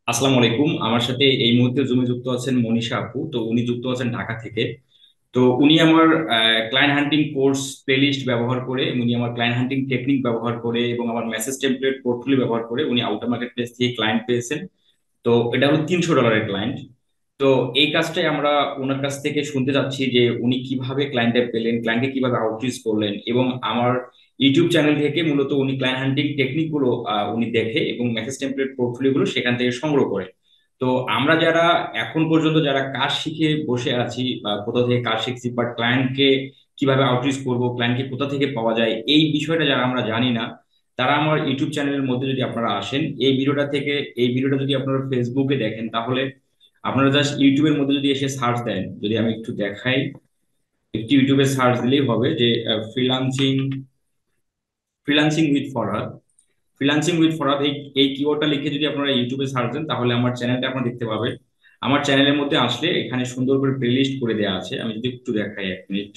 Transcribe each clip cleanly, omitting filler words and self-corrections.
আসসালামু আলাইকুম। আমার সাথে এই মুহূর্তে জুমে যুক্ত আছেন মনীষা আপু। তো উনি যুক্ত আছেন ঢাকা থেকে। তো উনি আমার ক্লায়েন্ট হান্টিং কোর্স প্লেলিস্ট ব্যবহার করে, উনি আমার ক্লায়েন্ট হান্টিং টেকনিক ব্যবহার করে এবং আমার মেসেজ টেমপ্লেট পোর্টফোলিও ব্যবহার করে উনি আউটার মার্কেট প্লেস থেকে ক্লায়েন্ট পেয়েছেন। তো এটা হলো $300 ক্লায়েন্ট। তো এই কাজটাই আমরা ওনার কাছ থেকে শুনতে চাচ্ছি যে উনি কিভাবে ক্লায়েন্টে পেলেন, ক্লায়েন্টকে কিভাবে আউটরিচ করলেন, এবং আমার ইউটিউব চ্যানেল থেকে মূলত উনি ক্লায়েন্ট হান্টিং টেকনিক গুলো উনি দেখে এবং মেসেজ টেমপ্লেট পোর্টফোলিও গুলো সেখান থেকে সংগ্রহ করে। তো আমরা যারা এখন পর্যন্ত যারা কাজ শিখে বসে আছি বা কোথা থেকে কাজ শিখছি, বাট ক্লায়েন্টকে কিভাবে আউটরিচ করব, ক্লায়েন্টকে কোথা থেকে পাওয়া যায়, এই বিষয়টা যারা আমরা জানি না, তারা আমার ইউটিউব চ্যানেলের মধ্যে যদি আপনারা আসেন, এই ভিডিওটা যদি আপনারা ফেসবুকে দেখেন, তাহলে আপনারা জাস্ট ইউটিউবের মধ্যে যদি এসে সার্চ দেন, যদি আমি একটু দেখাই, একটু ইউটিউবে সার্চ দিলেই হবে যে freelancing freelancing with Farhad. Freelancing with Farhad, এই কিওয়ার্ডটা লিখে যদি আপনারা ইউটিউবে সার্চ দেন, তাহলে আমার চ্যানেলটা আপনারা দেখতে পাবেন। আমার চ্যানেলের মধ্যে আসলে এখানে সুন্দর করে প্লেলিস্ট করে দেওয়া আছে। আমি যদি একটু দেখাই, 1 মিনিট।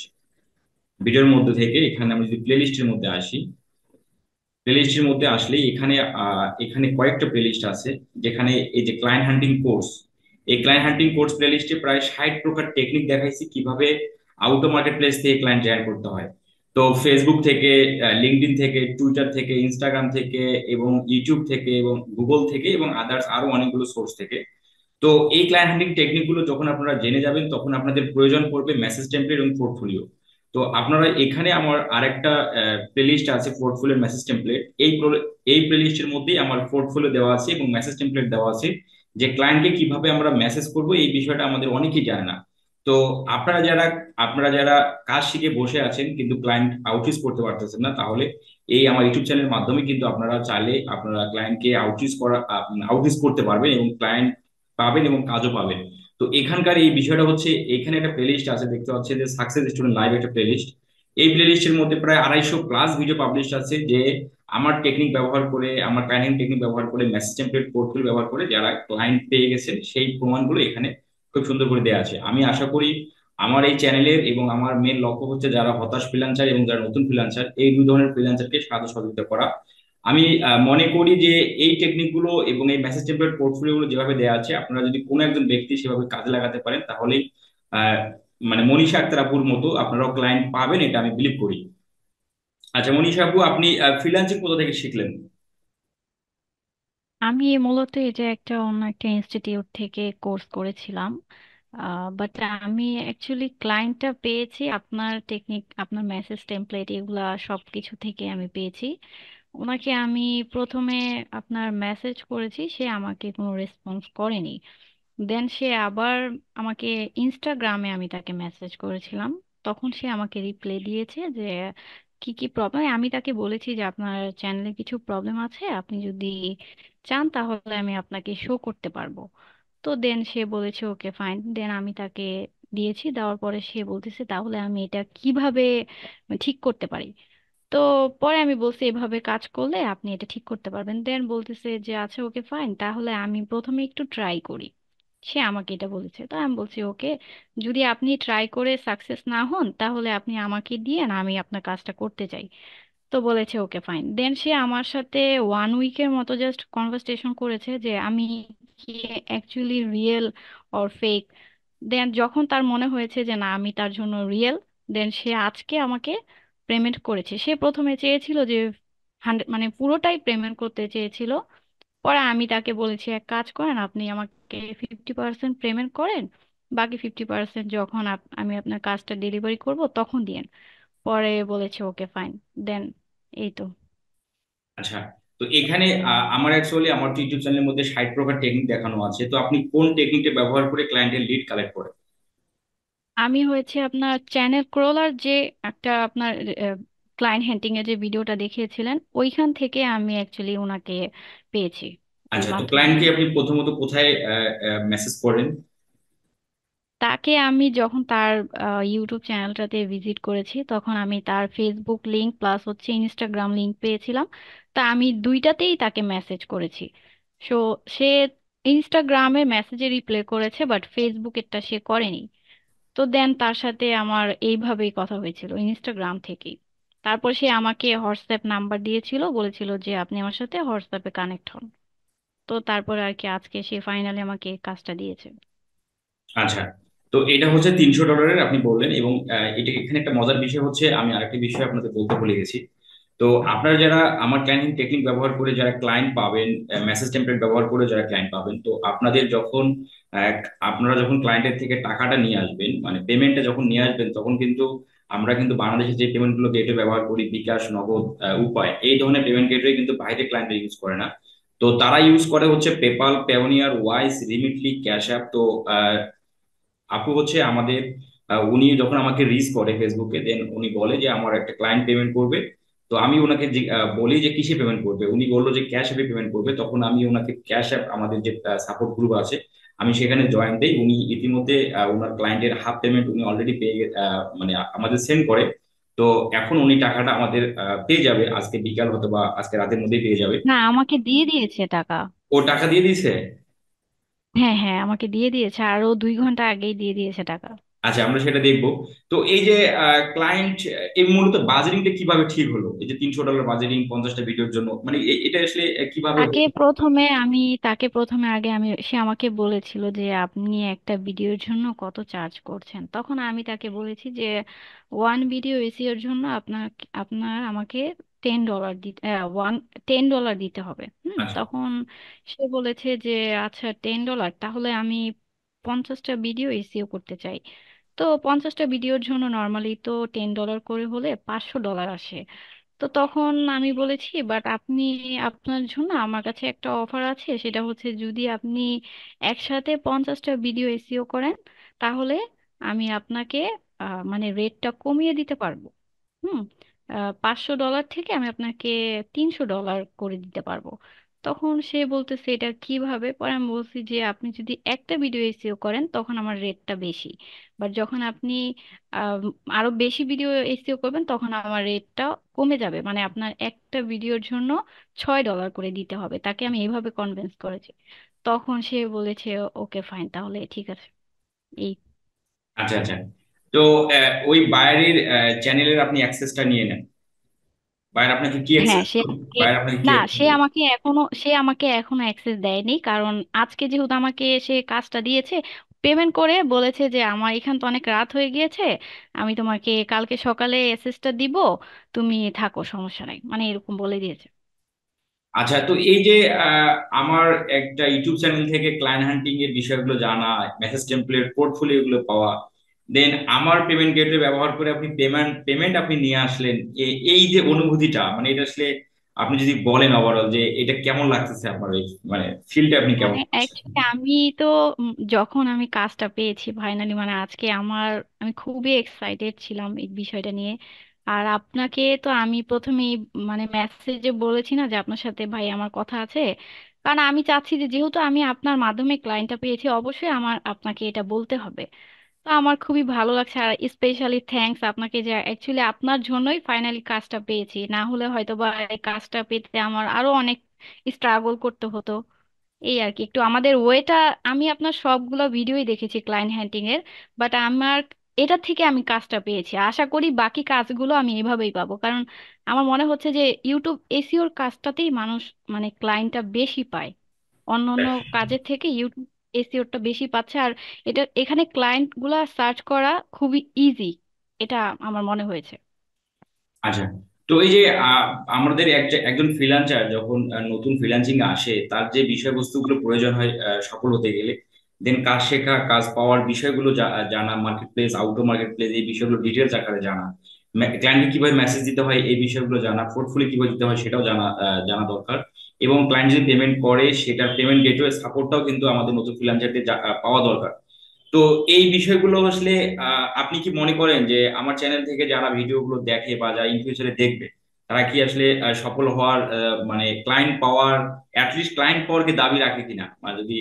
ভিডিওর মধ্যে থেকে এখানে আমি যদি প্লেলিস্টের মধ্যে আসি, প্লেলিস্টের মধ্যে আসলে এখানে এখানে কয়েকটা প্লেলিস্ট আছে, যেখানে এই যে ক্লায়েন্ট হান্টিং কোর্স, এই ক্লায়েন্ট হান্টিং কোর্স প্লেলিস্টে প্রায় 60 প্রকার টেকনিক দেখাইছি কিভাবে আউটো মার্কেট প্লেস থেকে ক্লায়েন্ট জেনারেট করতে হয়। তো ফেসবুক থেকে, লিঙ্কডইন থেকে, টুইটার থেকে, ইনস্টাগ্রাম থেকে, এবং ইউটিউব থেকে, এবং গুগল থেকে, এবং আদার্স আরো অনেকগুলো সোর্স থেকে। তো এই ক্লায়েন্ট হ্যান্ডলিং টেকনিক গুলো যখন আপনারা জেনে যাবেন, তখন আপনাদের প্রয়োজন পড়বে মেসেজ টেমপ্লেট এবং পোর্টফোলিও। তো আপনারা এখানে আমার আরেকটা প্লেলিস্ট আছে, পোর্টফোলিও মেসেজ টেমপ্লেট। এই প্লেলিস্টের মধ্যেই আমার পোর্টফোলিও দেওয়া আছে এবং মেসেজ টেমপ্লেট দেওয়া আছে, যে ক্লায়েন্টকে কিভাবে আমরা মেসেজ করব এই বিষয়টা আমাদের অনেকেই জানে না। তো আপনারা যারা কাজ শিখে বসে আছেন কিন্তু ক্লায়েন্ট আউটরিচ করতে পারতেছেন না, তাহলে এই আমার ইউটিউব চ্যানেলের মাধ্যমে কিন্তু আপনারা চাইলে আপনারা ক্লায়েন্টকে আউটরিচ করতে পারবেন এবং ক্লায়েন্ট পাবেন এবং কাজও পাবেন। তো এখানকার এই বিষয়টা হচ্ছে, এখানে একটা প্লেলিস্ট আছে, দেখতে পাচ্ছে যে সাকসেস স্টুডেন্ট লাইভ একটা প্লেলিস্ট। এই প্লেলিস্টের মধ্যে প্রায় 250 প্লাস ভিডিও পাবলিশ আছে, যে আমার টেকনিক ব্যবহার করে, আমার ক্লায়েন্ট টেকনিক ব্যবহার করে, মেসেজ টেমপ্লেট পোর্টফোলিও ব্যবহার করে যারা ক্লায়েন্ট পেয়ে গেছে, সেই প্রমাণগুলো এখানে খুব সুন্দর করে দেওয়া আছে। আমি আশা করি আমার এই চ্যানেলের এবং আমার মেন লক্ষ্য হচ্ছে যারা হতাশ ফ্রিল্যান্সার এবং যারা নতুন ফ্রিল্যান্সার, এই দুই ধরনের ফ্রিল্যান্সারকে সাহায্য সহযোগিতা করা। আমি মনে করি যে এই টেকনিক গুলো এবং এই মেসেজ টেমপ্লেট পোর্টফোলিও গুলো যেভাবে দেওয়া আছে, আপনারা যদি কোনো একজন ব্যক্তি সেভাবে কাজে লাগাতে পারেন, তাহলেই আহ, মানে মনীষা আক্তার আপুর মতো আপনারাও ক্লায়েন্ট পাবেন, এটা আমি বিলিভ করি। আচ্ছা মনীষা আপু, আপনি ফ্রিল্যান্সিং কোথা থেকে শিখলেন? আমি মূলত এই যে অন্য একটা ইনস্টিটিউট থেকে কোর্স করেছিলাম। বাট আমি অ্যাকচুয়ালি ক্লায়েন্টটা পেয়েছি আপনার টেকনিক, আপনার মেসেজ টেমপ্লেট, এগুলা সব কিছু থেকে আমি পেয়েছি। ওনাকে আমি প্রথমে আপনার মেসেজ করেছি, সে আমাকে কোনো রেসপন্স করেনি। দেন সে আবার আমাকে ইনস্টাগ্রামে, আমি তাকে মেসেজ করেছিলাম, তখন সে আমাকে রিপ্লাই দিয়েছে যে কি কি প্রবলেম। আমি তাকে বলেছি যে আপনার চ্যানেলে কিছু প্রবলেম আছে, আপনি যদি চান তাহলে আমি আপনাকে শো করতে পারবো। তো দেন সে বলেছে ওকে ফাইন। দেন আমি তাকে দিয়েছি, দেওয়ার পরে সে বলতেছে তাহলে আমি এটা কিভাবে ঠিক করতে পারি। তো পরে আমি বলছি এভাবে কাজ করলে আপনি এটা ঠিক করতে পারবেন। দেন বলতেছে যে আচ্ছা ওকে ফাইন, তাহলে আমি প্রথমে একটু ট্রাই করি। সে আমাকে এটা বলেছে, তো আমি বলছি ওকে, যদি আপনি ট্রাই করে সাকসেস না হন তাহলে আপনি আমাকে দিয়ে না, আমি আপনার কাজটা করতে চাই। তো বলেছে ওকে ফাইন। দেন সে আমার সাথে 1 উইকের মতো জাস্ট কনভারসেশন করেছে যে আমি কি অ্যাকচুয়ালি রিয়েল অর ফেক। দেন যখন তার মনে হয়েছে যে না আমি তার জন্য রিয়েল, দেন সে আজকে আমাকে পেমেন্ট করেছে। সে প্রথমে চেয়েছিল যে 100, মানে পুরোটাই পেমেন্ট করতে চেয়েছিল। পরে আমি তাকে বলেছি এক কাজ করেন, আপনি আমাকে 50% পেমেন্ট করেন, বাকি 50% যখন আমি আপনার কাজটা ডেলিভারি করব তখন দিয়েন। পরে বলেছে ওকে ফাইন। দেন এই তো। আচ্ছা, তো এখানে আমার তো ইউটিউব চ্যানেলের মধ্যে 60 প্রকার টেকনিক দেখানো আছে, তো আপনি কোন টেকনিকটা ব্যবহার করে ক্লায়েন্টের লিড কালেক্ট করেন? আমি হয়েছে আপনার চ্যানেল ক্রলার, যে একটা আপনার ক্লায়েন্ট হ্যান্টিং এর যে ভিডিওটা দেখিয়েছিলেন ওইখান থেকে আমি অ্যাকচুয়ালি ওনাকে পেয়েছি, ওই আচ্ছা, তো মাধ্যমে। ক্লায়েন্টকে আপনি প্রথমত কোথায় মেসেজ করেন? তাকে আমি যখন তার ইউটিউব চ্যানেলটাতে ভিজিট করেছি তখন আমি তার ফেসবুক লিংক প্লাস হচ্ছে ইনস্টাগ্রাম লিংক পেয়েছিলাম। তা আমি দুইটাতেই তাকে মেসেজ করেছি। সো সে ইনস্টাগ্রামে মেসেজে রিপ্লাই করেছে, বাট ফেসবুকেরটা সে করেনি। তো দেন তার সাথে আমার এইভাবেই কথা হয়েছিল ইনস্টাগ্রাম থেকেই। তারপর সে আমাকে হোয়াটসঅ্যাপ নাম্বার দিয়েছিল, বলেছিল যে আপনি আমার সাথে হোয়াটসঅ্যাপে কানেক্ট হন। তো তারপরে আর কি আজকে সে ফাইনালি আমাকে কাজটা দিয়েছে। আচ্ছা, তো এটা হচ্ছে $300 আপনি বললেন, এবং এটা এখানে একটা মজার বিষয় হচ্ছে, আমি আরেকটা বিষয় আপনাদের বলতে ভুলে গেছি। তো আপনারা যারা আমার ক্লায়েন্ট টেকনিক ব্যবহার করে যারা ক্লায়েন্ট পাবেন, মেসেজ টেমপ্লেট ব্যবহার করে যারা ক্লায়েন্ট পাবেন, তো আপনাদের যখন আহ, আপনারা যখন ক্লায়েন্টের থেকে টাকাটা নিয়ে আসবেন, মানে পেমেন্টটা যখন নিয়ে আসবেন, তখন কিন্তু আমরা কিন্তু বাংলাদেশে যে পেমেন্ট গুলো গেটওয়ে ব্যবহার করি, বিকাশ, নগদ, উপায়, এই ধরনের পেমেন্ট গেটওয়ে কিন্তু বাইরে ক্লায়েন্ট ইউজ করে না। তো তারা ইউজ করে হচ্ছে PayPal, Payoneer, Wise, Remitly, Cash App. তো আপু হচ্ছে আমাদের, উনি যখন আমাকে রিচ করে ফেসবুকে, দেন উনি বলে যে আমার একটা ক্লায়েন্ট পেমেন্ট করবে। তো আমি ওনাকে বলি যে কিসে পেমেন্ট করবে, উনি বললো যে ক্যাশ অ্যাপে পেমেন্ট করবে। তখন আমি ওনাকে ক্যাশ অ্যাপ, আমাদের যে সাপোর্ট গ্রুপ আছে, আমি সেখানে জয়েন দেই। উনি ইতিমধ্যে ওনার ক্লায়েন্টের হাফ পেমেন্ট উনি অলরেডি মানে আমাদের সেন্ড করে। তো এখন উনি টাকাটা আমাদের পেয়ে যাবে আজকে বিকাল, হয়তো বা আজকে রাতের মধ্যেই পেয়ে যাবে। না, আমাকে দিয়ে দিয়েছে টাকা। ও টাকা দিয়ে দিয়েছে। হ্যাঁ হ্যাঁ, আমাকে দিয়ে দিয়েছে, আরো 2 ঘন্টা আগেই দিয়ে দিয়েছে টাকা। আচ্ছা, আমরা সেটা দেখবো। তো এই যে ক্লায়েন্ট, এই মূলত বাজেটিংটা কিভাবে ঠিক হলো, এই যে $300 বাজেটিং 50টা ভিডিওর জন্য, মানে এটা আসলে কিভাবে তাকে প্রথমে আমি তাকে প্রথমে আগে আমি সে আমাকে বলেছিল যে আপনি একটা ভিডিওর জন্য কত চার্জ করছেন। তখন আমি তাকে বলেছি যে ওয়ান ভিডিও এসিওর জন্য আপনার আপনার আমাকে $10 দিতে $10 দিতে হবে। আচ্ছা, তখন সে বলেছে যে আচ্ছা $10, তাহলে আমি 50টা ভিডিও এসিও করতে চাই। তো 50টা ভিডিওর জন্য নর্মালি তো $10 করে হলে $500 আসে। তো তখন আমি বলেছি বাট আপনি, আপনার জন্য আমার কাছে একটা অফার আছে, সেটা হচ্ছে যদি আপনি একসাথে 50টা ভিডিও এসিও করেন তাহলে আমি আপনাকে মানে রেটটা কমিয়ে দিতে পারবো। হুম $500 থেকে আমি আপনাকে $300 করে দিতে পারবো। তখন সে বলতেছে এটা কিভাবে। পরে আমি বলছি যে আপনি যদি একটা ভিডিও এসিও করেন তখন আমার রেটটা বেশি, বাট যখন আপনি আম, আরো বেশি ভিডিও এসিও করবেন তখন আমার রেটটা কমে যাবে, মানে আপনার একটা ভিডিওর জন্য $6 করে দিতে হবে। তাকে আমি এইভাবে কনভিন্স করেছি। তখন সে বলেছে ওকে ফাইন, তাহলে ঠিক আছে। এই আচ্ছা, আচ্ছা। তো ওই বায়ারের চ্যানেলের আপনি অ্যাক্সেসটা নিয়ে নেন। বায়ার আপনাকে কি হ্যাঁ, অ্যাক্সেস, সে আমাকে, বায়ার আপনাকে কি না access সে দিবে? আমাকে এখনো সে আমাকে এখনো অ্যাক্সেস দেয়নি, কারণ আজকে যেহেতু আমাকে সে কাজটা দিয়েছে, পেমেন্ট করে বলেছে যে আমার এখান তো অনেক রাত হয়ে গিয়েছে, আমি তোমাকে কালকে সকালে অ্যাক্সেসটা দিব, তুমি থাকো, সমস্যা নাই, মানে এরকম বলে দিয়েছে। আচ্ছা, তো এই যে আহ, আমার একটা ইউটিউব চ্যানেল থেকে ক্লায়েন্ট হান্টিং এর বিষয়গুলো জানা, মেসেজ টেমপ্লেট, পোর্টফোলিও গুলো পাওয়া, দেন আমার পেমেন্ট গেটওয়ে ব্যবহার করে আপনি পেমেন্ট পেমেন্ট আপনি নিয়ে আসলেন, এই যে অনুভূতিটা, মানে এটা আসলে আপনি যদি বলেন ওভারঅল যে এটা কেমন লাগতেছে আপনার, এই মানে ফিলটা আপনি কেমন মানে পাচ্ছেন? অ্যাকচুয়ালি আমি তো যখন আমি কাজটা পেয়েছি ফাইনালি, মানে আজকে আমি খুবই এক্সাইটেড ছিলাম এই বিষয়টা নিয়ে। আর আপনাকে তো আমি প্রথমেই মানে মেসেজে বলেছি না যে আপনার সাথে ভাই আমার কথা আছে, কারণ আমি চাচ্ছি যে যেহেতু আমি আপনার মাধ্যমে ক্লায়েন্টটা পেয়েছি অবশ্যই আমার আপনাকে এটা বলতে হবে। তো আমার খুবই ভালো লাগছে, আর স্পেশালি থ্যাঙ্কস আপনাকে যে অ্যাকচুয়ালি আপনার জন্যই ফাইনালি কাজটা পেয়েছি, না হলে হয়তো বা এই কাজটা পেতে আমার আরো অনেক স্ট্রাগল করতে হতো। এই আর কি একটু আমাদের ওয়েটা, আমি আপনার সবগুলো ভিডিওই দেখেছি ক্লায়েন্ট হ্যান্ডিং এর, বাট আমার এটা থেকে আমি কাজটা পেয়েছি, আশা করি বাকি কাজগুলো আমি এভাবেই পাবো, কারণ আমার মনে হচ্ছে যে ইউটিউব এসিওর কাজটাতেই মানুষ মানে ক্লায়েন্টটা বেশি পায়, অন্য অন্য কাজের থেকে ইউটিউব এসিওরটা বেশি পাচ্ছে। আর এটা এখানে ক্লায়েন্ট গুলা সার্চ করা খুবই ইজি, এটা আমার মনে হয়েছে। আচ্ছা, তো এই যে আমাদের একজন ফ্রিল্যান্সার যখন নতুন ফ্রিল্যান্সিং আসে, তার যে বিষয়বস্তুগুলো প্রয়োজন হয় সফল হতে গেলে, দেন কাজ শেখা, কাজ পাওয়ার বিষয়গুলো জানা, market place, outdoor market place, এই বিষয়গুলো ডিটেলস আকারে জানা, ক্লায়েন্টকে কিভাবে মেসেজ দিতে হয় এই বিষয়গুলো জানা, পোর্টফোলিও কিভাবে দিতে হয় সেটাও জানা দরকার। এবং ক্লায়েন্ট যদি পেমেন্ট করে, সেটার পেমেন্ট গেটওয়ে সাপোর্টটাও কিন্তু আমাদের নতুন ফ্রিল্যান্সারদের পাওয়া দরকার। তো এই বিষয়গুলো আসলে আপনি কি মনে করেন যে আমার চ্যানেল থেকে যারা ভিডিওগুলো দেখে বা যারা ইন ফিউচারে দেখবে, তারা কি আসলে সফল হওয়ার, মানে ক্লায়েন্ট পাওয়ার, অ্যাটলিস্ট ক্লায়েন্ট পাওয়ার কি দাবি রাখে কিনা, মানে যদি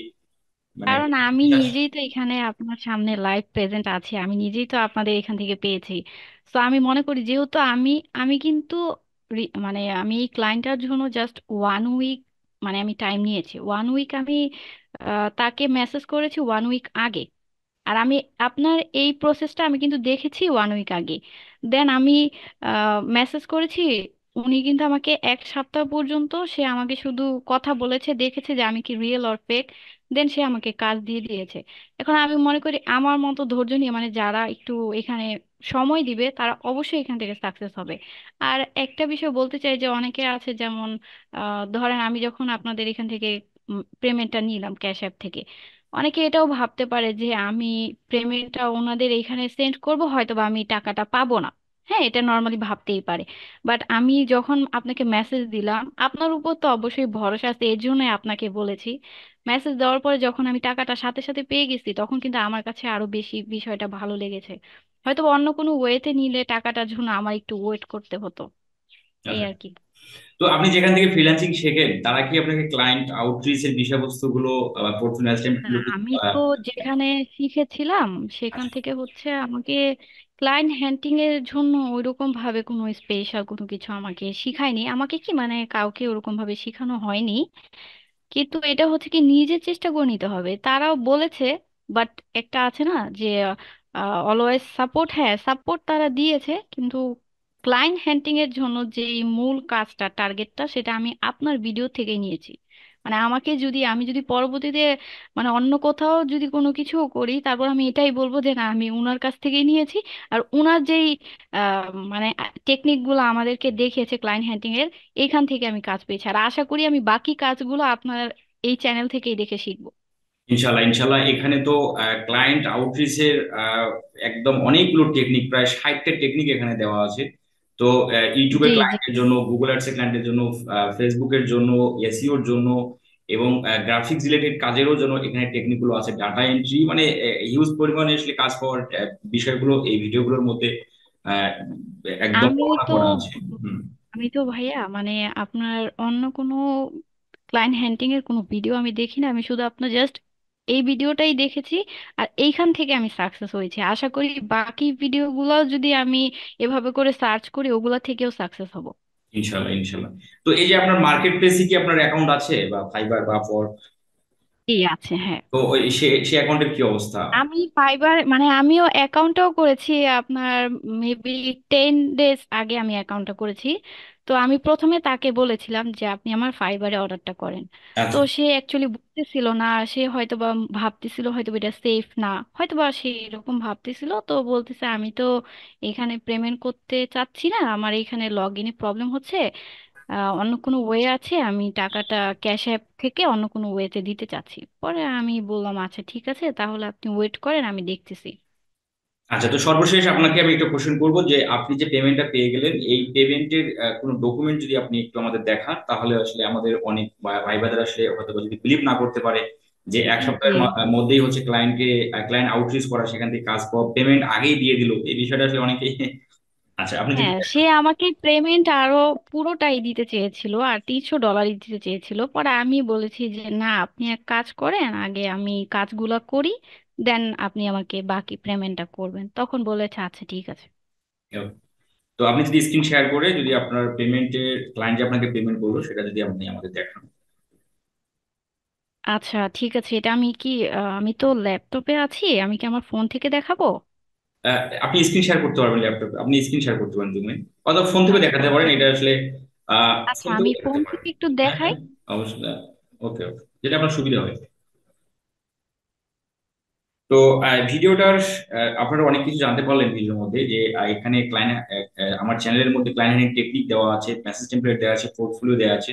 মানে কারণ আমি বিশ্বাস। নিজেই তো এখানে আপনার সামনে লাইভ প্রেজেন্ট আছি, আমি নিজেই তো আপনাদের এখান থেকে পেয়েছি। তো আমি মনে করি যেহেতু আমি কিন্তু মানে আমি এই ক্লায়েন্টটার জন্য জাস্ট 1 উইক, মানে আমি টাইম নিয়েছি 1 উইক, আমি তাকে মেসেজ করেছি 1 উইক আগে। আর আমি আপনার এই প্রসেসটা আমি কিন্তু দেখেছি 1 উইক আগে। দেন আমি মেসেজ করেছি উনি কিন্তু আমাকে 1 সপ্তাহ পর্যন্ত সে আমাকে শুধু কথা বলেছে, দেখেছে যে আমি কি রিয়েল অর ফেক, দেন সে আমাকে কাজ দিয়ে দিয়েছে। এখন আমি মনে করি আমার মতো ধৈর্য নিয়ে, মানে যারা একটু এখানে সময় দিবে তারা অবশ্যই এখান থেকে সাকসেস হবে। আর একটা বিষয় বলতে চাই যে অনেকে আছে যেমন ধরেন আমি যখন আপনাদের এখান থেকে পেমেন্টটা নিলাম ক্যাশ অ্যাপ থেকে, অনেকে এটাও ভাবতে পারে যে আমি পেমেন্টটা ওনাদের এখানে সেন্ড করব, হয়তো বা আমি টাকাটা পাবো না। হ্যাঁ, এটা নর্মালি ভাবতেই পারে। বাট আমি যখন আপনাকে মেসেজ দিলাম, আপনার উপর তো অবশ্যই ভরসা আছে, এর জন্যই আপনাকে বলেছি। মেসেজ দেওয়ার পরে যখন আমি টাকাটা সাথে সাথে পেয়ে গেছি, তখন কিন্তু আমার কাছে আরো বেশি বিষয়টা ভালো লেগেছে। হয়তো বা অন্য কোনো ওয়েতে নিলে টাকাটার জন্য আমার একটু ওয়েট করতে হতো, এই আচ্ছা। আর কি। তো আপনি যেখান থেকে ফ্রিল্যান্সিং শেখেন, তারা কি আপনাকে ক্লায়েন্ট আউটরিচ এর বিষয়বস্তুগুলো, পোর্টফোলিও না, আমি তো যেখানে শিখেছিলাম সেখান থেকে হচ্ছে আমাকে ক্লায়েন্ট হ্যান্ডিং এর জন্য ওইরকম ভাবে কোনো স্পেশাল কোনো কিছু আমাকে শিখায়নি। আমাকে কি মানে কাউকে ওরকম ভাবে শেখানো হয়নি, কিন্তু এটা হচ্ছে কি নিজে চেষ্টা করে নিতে হবে। তারাও বলেছে, বাট একটা আছে না যে অলওয়েজ সাপোর্ট, হ্যাঁ সাপোর্ট তারা দিয়েছে, কিন্তু ক্লায়েন্ট হ্যান্ডিং এর জন্য যে মূল কাজটা টার্গেটটা সেটা আমি আপনার ভিডিও থেকে নিয়েছি। মানে আমাকে যদি আমি যদি পরবর্তীতে মানে অন্য কোথাও যদি কোনো কিছু করি, তারপর আমি এটাই বলবো যে না আমি উনার কাছ থেকেই নিয়েছি। আর উনার যেই মানে টেকনিক গুলো আমাদেরকে দেখিয়েছে ক্লায়েন্ট হ্যান্ডিং এর, এইখান থেকে আমি কাজ পেয়েছি। আর আশা করি আমি বাকি কাজগুলো আপনার এই চ্যানেল থেকেই দেখে শিখবো। ইনশাল্লাহ, ইনশাল্লাহ। এখানে তো ক্লায়েন্ট আউটরিচের একদম অনেকগুলো টেকনিক, প্রায় 60টা টেকনিক এখানে দেওয়া আছে। তো ইউটিউবের জি জি। ক্লায়েন্টের জন্য, গুগল অ্যাডসের ক্লায়েন্টের জন্য, ফেসবুকের জন্য, এসইওর জন্য, এবং গ্রাফিক্স রিলেটেড কাজেরও জন্য এখানে টেকনিক গুলো আছে। ডাটা এন্ট্রি মানে হিউজ পরিমাণে আসলে কাজ পাওয়ার বিষয়গুলো এই ভিডিওগুলোর মধ্যে আহ, একদম আমি বর্ণনা তো করা আছে। হুম। আমি তো ভাইয়া মানে আপনার অন্য কোনো ক্লায়েন্ট হ্যান্ডিং এর কোনো ভিডিও আমি দেখি না, আমি শুধু আপনার জাস্ট এই ভিডিওটাই দেখেছি। আর এইখান থেকে আমি সাকসেস হয়েছি, আশা করি বাকি ভিডিওগুলো যদি আমি এভাবে করে সার্চ করি ওগুলা থেকেও সাকসেস হব। ইনশাল্লাহ, ইনশাল্লাহ। তো এই যে আপনার মার্কেট প্লেসে কি আপনার অ্যাকাউন্ট আছে, বা ফাইবার বা এই আছে, হ্যাঁ। তো ওই সে অ্যাকাউন্টের কি অবস্থা? আমি ফাইবার মানে আমিও অ্যাকাউন্টটাও করেছি আপনার মেবি 10 ডেজ আগে আমি অ্যাকাউন্টটা করেছি। তো আমি প্রথমে তাকে বলেছিলাম যে আপনি আমার ফাইবারে অর্ডারটা করেন। তো আচ্ছা। সে অ্যাকচুয়ালি বুঝতেছিল না, সে হয়তোবা ভাবতেছিল হয়তো এটা সেফ না, হয়তোবা সে এরকম ভাবতেছিল, তো বলতেছে আমি তো এখানে পেমেন্ট করতে চাচ্ছি না, আমার এখানে লগ ইনে প্রবলেম হচ্ছে, অন্য কোনো ওয়ে আছে, আমি টাকাটা ক্যাশ অ্যাপ থেকে অন্য কোনো ওয়েতে দিতে চাচ্ছি। পরে আমি বললাম আচ্ছা ঠিক আছে, তাহলে আপনি ওয়েট করেন, আমি দেখতেছি। আচ্ছা, তো সর্বশেষ আপনাকে আমি একটা কোশ্চেন করবো, যে আপনি যে পেমেন্টটা পেয়ে গেলেন, এই পেমেন্টের কোনো ডকুমেন্ট যদি আপনি একটু আমাদের দেখান, তাহলে আসলে আমাদের অনেক ভাই বোনেরা আসলে হয়তো বা যদি বিলিভ না করতে পারে যে এক সপ্তাহের জি। মধ্যেই হচ্ছে ক্লায়েন্ট আউটরিচ করা, সেখান থেকে কাজ পাওয়া, পেমেন্ট আগেই দিয়ে দিল, এই বিষয়টা আসলে অনেকেই আচ্ছা, আপনি যদি হ্যাঁ, সে আমাকে পেমেন্ট আরো পুরোটাই দিতে চেয়েছিল, আর $300 দিতে চেয়েছিল। পরে আমি বলেছি যে না, আপনি এক কাজ করেন, আগে আমি কাজগুলো করি, দেন আপনি আমাকে বাকি পেমেন্টটা করবেন। তখন বলেছে আচ্ছা ঠিক আছে। তো আপনি যদি স্ক্রিন শেয়ার করে যদি আপনার পেমেন্টের ক্লায়েন্ট যে আপনাকে পেমেন্ট করলো সেটা যদি আপনি আমাদের দেখান। আচ্ছা ঠিক আছে, এটা আমি কি আমি তো ল্যাপটপে আছি, আমি কি আমার ফোন থেকে দেখাবো? আপনি স্ক্রিন শেয়ার করতে পারবেন ল্যাপটপে, আপনি স্ক্রিন শেয়ার করতে পারেন জুমে, অথবা ফোন থেকে আচ্ছা দেখাতে পারেন, ঠিক এটা আছে। আসলে আচ্ছা ফোন আমি থেকেও ফোন দেখাতে পারেন। থেকে একটু হ্যাঁ, দেখাই। হ্যাঁ, অবশ্যই। ওকে, ওকে, যেটা আপনার সুবিধা হয়। তো ভিডিওটার আপনারা অনেক কিছু জানতে পারলেন ভিডিওর মধ্যে, যে এখানে ক্লায়েন্ট, আমার চ্যানেলের মধ্যে ক্লায়েন্ট হ্যান্ডিং টেকনিক দেওয়া আছে, মেসেজ টেমপ্লেট দেওয়া আছে, পোর্টফোলিও দেওয়া আছে,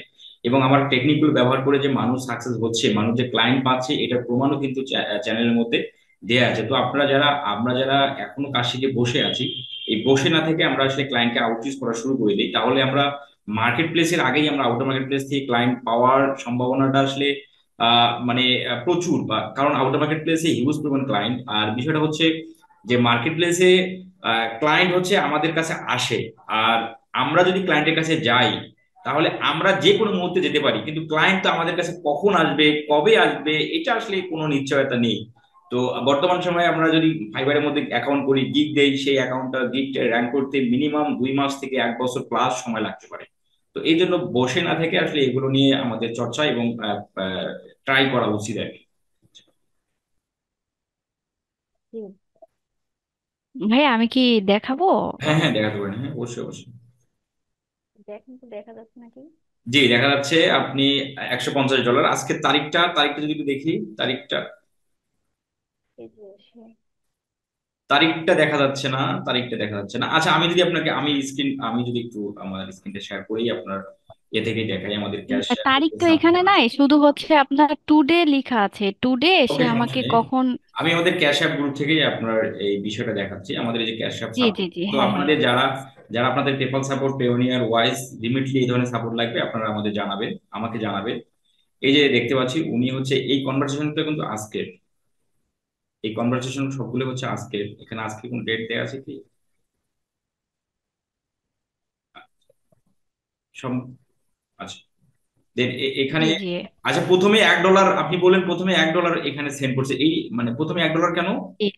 এবং আমার টেকনিক গুলো ব্যবহার করে যে মানুষ সাকসেস হচ্ছে, মানুষ যে ক্লায়েন্ট পাচ্ছে, এটার প্রমাণও কিন্তু চ্যানেলের মধ্যে দেওয়া আছে। তো আমরা যারা এখনো কাজ শিখে বসে আছি, এই বসে না থেকে আমরা আসলে ক্লায়েন্টকে আউটরিচ করা শুরু করে দিই, তাহলে আমরা মার্কেট প্লেসের আগেই আমরা আউটার মার্কেট প্লেস থেকে ক্লায়েন্ট পাওয়ার সম্ভাবনাটা আসলে মানে প্রচুর, বা কারণ আউটার মার্কেট প্লেসে হিউজ পরিমাণ ক্লায়েন্ট। আর বিষয়টা হচ্ছে যে মার্কেট প্লেসে ক্লায়েন্ট হচ্ছে আমাদের কাছে আসে, আর আমরা যদি ক্লায়েন্টের কাছে যাই, তাহলে আমরা যে কোনো মুহূর্তে যেতে পারি, কিন্তু ক্লায়েন্ট তো আমাদের কাছে কখন আসবে, কবে আসবে, এটা আসলে কোনো নিশ্চয়তা নেই। তো বর্তমান সময়ে আমরা যদি ফাইবারের মধ্যে অ্যাকাউন্ট করি, গিগ দেই, সেই গিগটা র্যাঙ্ক করতে মিনিমাম 2 মাস থেকে 1 বছর প্লাস সময় লাগতে পারে। তো এই জন্য বসে না থেকে আসলে এগুলো নিয়ে আমাদের চর্চা এবং ট্রাই করা উচিত আর কি। হুম। ভাই আমি কি দেখাবো? হ্যাঁ, হ্যাঁ, দেখাতে পারেন, হ্যাঁ, অবশ্যই, অবশ্যই। দেখেন তো দেখা যাচ্ছে নাকি? জি, দেখা যাচ্ছে আপনি $150। আজকে তারিখটা যদি একটু দেখি। তারিখটা এই যে সে তারিখটা দেখা যাচ্ছে না। তারিখটা দেখা যাচ্ছে না। আচ্ছা, আমি যদি আপনাকে আমি যদি একটু আমার স্ক্রিনটা শেয়ার করি আপনার এ থেকে দেখাই আমাদের ক্যাশ। তারিখ তো এখানে নাই, শুধু হচ্ছে আপনার টুডে লেখা আছে, টুডে সে ওকে, সমস্যা আমাকে নেই। কখন। আমি আমাদের ক্যাশ অ্যাপ গ্রুপ থেকেই আপনার এই বিষয়টা দেখাচ্ছি, আমাদের এই যে ক্যাশ অ্যাপ জি জি সাপোর্ট। জি, তো হ্যাঁ হ্যাঁ। আপনাদের যারা যারা আপনাদের পেপাল সাপোর্ট, পেওনিয়ার, ওয়াইজ, লিমিটলি এই ধরনের সাপোর্ট লাগবে, আপনারা আমাদের জানাবেন, আমাকে জানাবেন। এই যে দেখতে পাচ্ছি উনি হচ্ছে এই কনভারসেশনটা কিন্তু আজকের, এই কনভারসেশন সবগুলো হচ্ছে আজকের। এখানে আজকে কোন ডেট দেওয়া আছে কি? সব আচ্ছা। দেন এখানে, জি জি। আচ্ছা প্রথমে $1 আপনি বললেন, প্রথমে $1 এখানে সেন্ড করছে, এই মানে প্রথমে $1 কেন? জি।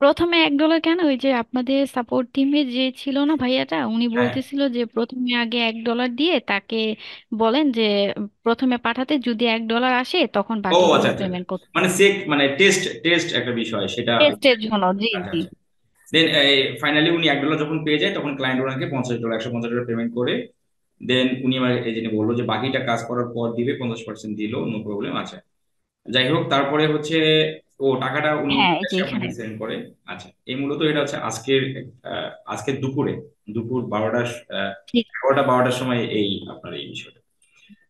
প্রথমে $1 কেন, ওই যে আপনাদের সাপোর্ট টিমে যে ছিল না ভাইয়াটা, উনি হ্যাঁ। বলতেছিল যে প্রথমে আগে $1 দিয়ে তাকে বলেন যে প্রথমে পাঠাতে, যদি $1 আসে তখন ও আচ্ছা বাকিগুলো আচ্ছা আচ্ছা। পেমেন্ট করতে মানে হবে। চেক, মানে টেস্ট টেস্ট একটা বিষয় সেটা। টেস্টের জন্য, জি আচ্ছা জি। আচ্ছা। দেন ফাইনালি উনি $1 যখন পেয়ে যায় তখন ক্লায়েন্ট ওনাকে $50, $150 পেমেন্ট করে। দেন উনি আমার এই জন্য বললো যে বাকিটা কাজ করার পর দিবে, 50% দিলো, নো প্রবলেম। আচ্ছা, যাই হোক, তারপরে হচ্ছে ও টাকাটা উনি হ্যাঁ, এই যে ক্যাশে আপনাকে এখানে। সেন্ড করে। আচ্ছা, এই মূলত এটা হচ্ছে আজকের আজকের দুপুরে, দুপুর 12টা, আহ, ঠিক। 11টা 12টার সময় এই আপনার এই বিষয়টা।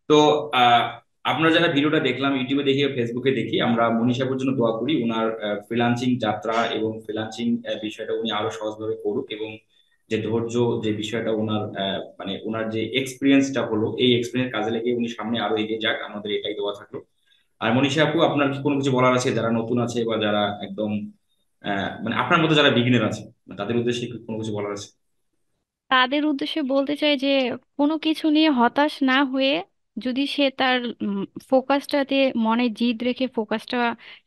তো আহ, আপনারা যারা ভিডিওটা দেখলাম, ইউটিউবে দেখি ফেসবুকে দেখি, আমরা মনীষাপুর জন্য দোয়া করি, ওনার ফ্রিল্যান্সিং যাত্রা এবং ফ্রিল্যান্সিং বিষয়টা উনি আরো সহজভাবে করুক, এবং যে ধৈর্য, যে বিষয়টা ওনার মানে ওনার যে এক্সপিরিয়েন্সটা হলো, এই এক্সপিরিয়েন্স কাজে লেগে উনি সামনে আরো এগিয়ে যাক, আমাদের এটাই দোয়া থাকলো। আর মনীষা আপু, আপনার কি কোনো কিছু বলার আছে যারা নতুন আছে বা যারা একদম মানে আপনার মতো যারা বিগিনার আছে, তাদের উদ্দেশ্যে কি কোনো কিছু বলার আছে? তাদের উদ্দেশ্যে বলতে চাই যে কোনো কিছু নিয়ে হতাশ না হয়ে, যদি সে তার ফোকাসটাতে মনে জিদ রেখে ফোকাসটা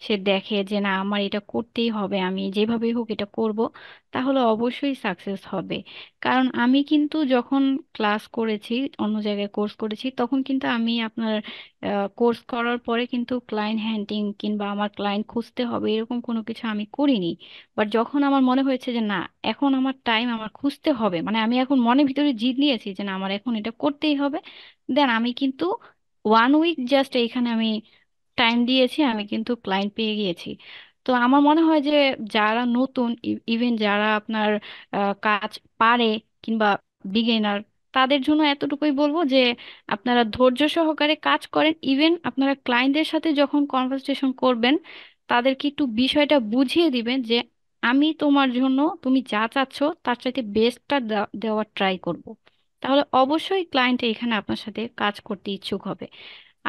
সে দেখে যে না আমার এটা করতেই হবে, আমি যেভাবেই হোক এটা করব, তাহলে অবশ্যই সাকসেস হবে। কারণ আমি কিন্তু যখন ক্লাস করেছি, অন্য জায়গায় কোর্স করেছি, তখন কিন্তু আমি আপনার কোর্স করার পরে কিন্তু ক্লায়েন্ট হ্যান্ডিং কিংবা আমার ক্লায়েন্ট খুঁজতে হবে এরকম কোনো কিছু আমি করিনি। বাট যখন আমার মনে হয়েছে যে না, এখন আমার টাইম, আমার খুঁজতে হবে, মানে আমি এখন মনের ভিতরে জিদ নিয়েছি যে না আমার এখন এটা করতেই হবে, দেন আমি কিন্তু 1 উইক জাস্ট এইখানে আমি টাইম দিয়েছি, আমি কিন্তু ক্লায়েন্ট পেয়ে গিয়েছি। তো আমার মনে হয় যে যারা নতুন, ইভেন যারা আপনার কাজ পারে কিংবা বিগিনার, তাদের জন্য এতটুকুই বলবো যে আপনারা ধৈর্য সহকারে কাজ করেন। ইভেন আপনারা ক্লায়েন্টদের সাথে যখন কনভারসেশন করবেন, তাদেরকে একটু বিষয়টা বুঝিয়ে দিবেন যে আমি তোমার জন্য, তুমি যা চাচ্ছ তার চাইতে বেস্টটা দেওয়ার ট্রাই করব। তাহলে অবশ্যই ক্লায়েন্ট এখানে আপনার সাথে কাজ করতে ইচ্ছুক হবে।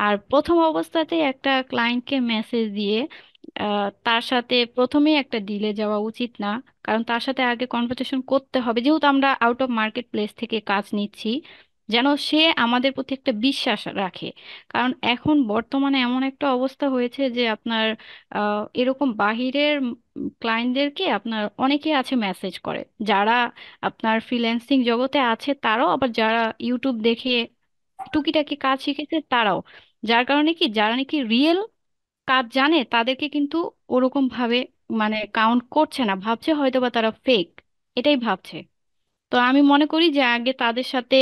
আর প্রথম অবস্থাতে একটা ক্লায়েন্টকে মেসেজ দিয়ে তার সাথে প্রথমেই একটা ডিলে যাওয়া উচিত না। কারণ তার সাথে আগে কনভারসেশন করতে হবে, যেহেতু আমরা আউট অফ মার্কেট প্লেস থেকে কাজ নিচ্ছি, যেন সে আমাদের প্রতি একটা বিশ্বাস রাখে। কারণ এখন বর্তমানে এমন একটা অবস্থা হয়েছে যে আপনার এরকম বাহিরের ক্লায়েন্টদেরকে আপনার অনেকে আছে মেসেজ করে, যারা আপনার ফ্রিল্যান্সিং জগতে আছে তারাও, আবার যারা ইউটিউব দেখে টুকিটাকি কাজ শিখেছে তারাও। যার কারণে কি, যারা নাকি রিয়েল কাজ জানে তাদেরকে কিন্তু ওরকম ভাবে মানে কাউন্ট করছে না, ভাবছে হয়তো বা তারা ফেক, এটাই ভাবছে। তো আমি মনে করি যে আগে তাদের সাথে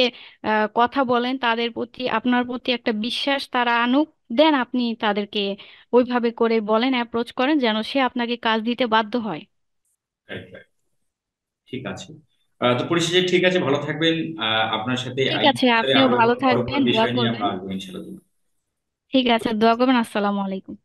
কথা বলেন, তাদের প্রতি, আপনার প্রতি একটা বিশ্বাস তারা আনুক, দেন আপনি তাদেরকে ওইভাবে করে বলেন, অ্যাপ্রোচ করেন যেন সে আপনাকে কাজ দিতে বাধ্য হয়। Right, right. ঠিক আছে। তো পরিশেষে ঠিক আছে, ভালো থাকবেন। আপনার সাথে ঠিক এই আছে, বিষয়ে আপনিও আরো ভালো পরপর থাকবেন, দোয়া বিষয় নিয়ে আমরা করবেন। আসবো ইনশাআল্লাহ। ঠিক আছে, দোয়া করবেন। আসসালামু আলাইকুম।